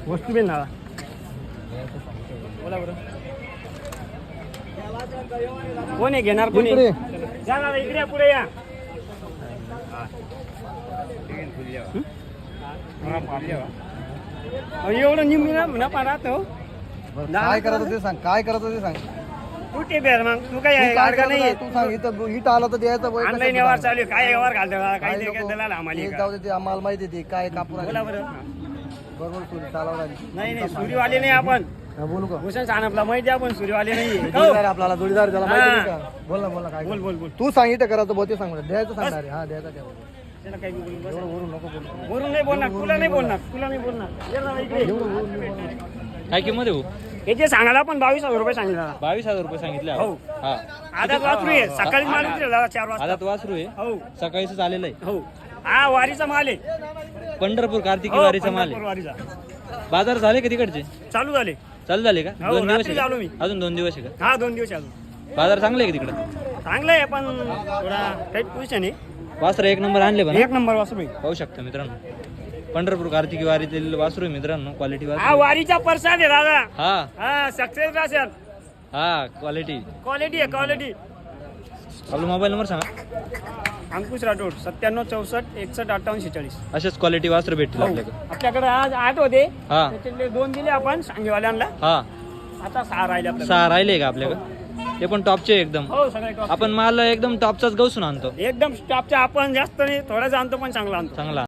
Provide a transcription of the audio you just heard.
वस्तू बिल ना बोला बरं कोण आहे घेणार कोणी इकडे. जा दादा इकडे या, पुढे या एवढं निम्मी ना नफा राहतो काय करायचं ते सांग, काय करायचं ते सांग. कुठे बेर मग तू काय तू आहे? काय गाडगा करायचं नाही तू सांग. इथं इथं आला तर द्यायचं वय कसं ऑनलाईन तुला? व्यवहार चालू आहे. काय व्यवहार घालतो काय काही नको. दलाल आम्हाला ते का? जाऊ दे, ते आम्हाला माहिती आहे ते काय कापूर बोला आहे. बरं बरोबर सुरू चालवणार आहे. नाही नाही सूर्यवाले नाही आपण हा, बोलू का भूषण सानपला माहिती आहे आपण सूर्यवाले नाही जोडीदार आहे आपल्याला, जोडीदार त्याला माहिती नाही हा. का? बोल ना, बोल ना, काय बोल बोल बोल तू सांग इथं करायचं बहुते सांग मला. द्यायचं सांगणार आहे. हा द्यायचं द्या. त्याला काही बोलू बस. एवढं वरून नको बोलू. वरून नाही बोलणार तुला नाही बोलणार तुला नाही बोलणार ये ना इकडे. काय किंमत आहे हो? हे जे सांगायला पण 22,000 रुपये सांगितलं 22,000 रुपये सांगितले हो. हा आधात वासरू आहे सकाळी माल उतरेल दादा 4 वाजता आता वासरू आहे हो सकाळीच आलेलं आहे. हो हा वारीचा माल आहे पंढरपूर कार्तिकी हो, वारीचा माल पंढरपूर आहे. वारीचा बाजार झाले का तिकडचे? चालू झाले चालू झाले का? हो, 2 दिवस रात्री आहे आलो का? मी. अजून 2 दिवस आहे का? हा 2 दिवस अजून बाजार चांगले आहे का तिकडं? चांगलं आहे पण थोडा काही पोझिशन आहे वासर एक नंबर आणले पण एक नंबर वासरू आहे पाहू शकता मित्रांनो. पंढरपूर कार्तिकी वारीतील वासरू आहे मित्रांनो. क्वालिटी हा वासरू वारीचा प्रसाद आहे दादा हा हा सक्सेस असेल हा क्वालिटी. क्वालिटी आहे क्वालिटी आपला मोबाईल नंबर सांगा. अंकुश राठोड 97 64 61 58 46 असेच क्वालिटी वासरू भेटतील हो. आपल्याकडे. आपल्याकडे आज 8 होते हा त्याच्यातले 2 दिले आपण सांगेवाल्यांना हा आता 6 राहिले आपल्याकडे 6 राहिले का आपल्याकडे? ते पण टॉपचे एकदम. हो सगळे top. आपण माल एकदम टॉपचाच गवसून आणतो एकदम स्टॉपचा आपण जास्त नाही थोडाच आणतो पण चांगला आणतो चांगला.